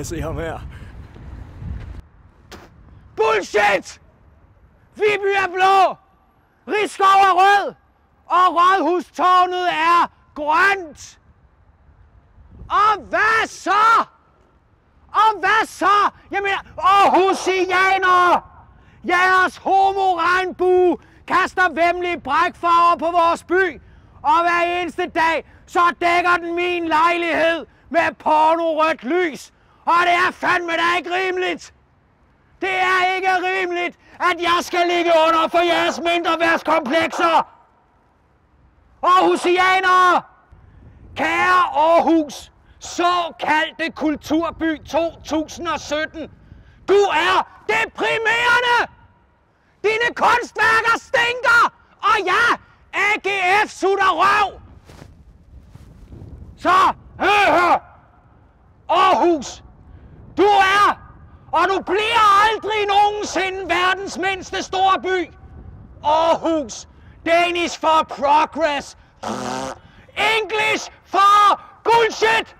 Se ham her. Bullshit! Viby er blå, Risskov er rød, og Rådhustårnet er grønt. Og hvad så? Og hvad så? Jeg mener, Aarhusianere! Jeres homo-regnbue kaster væmmelige brækfarver på vores by, og hver eneste dag, så dækker den min lejlighed med pornorødt lys. Og det er fandme da ikke rimeligt. Det er ikke rimeligt, at jeg skal ligge under for jeres mindreværdskomplekser. Aarhusianere! Kære Aarhus, såkaldte kulturby 2017. Du er deprimerende! Dine kunstværker stinker! Og ja, AGF sutter røv! Så hør! Aarhus! Du er, og du bliver aldrig nogensinde verdens mindste storby. Aarhus. Danish for progress. English for bullshit.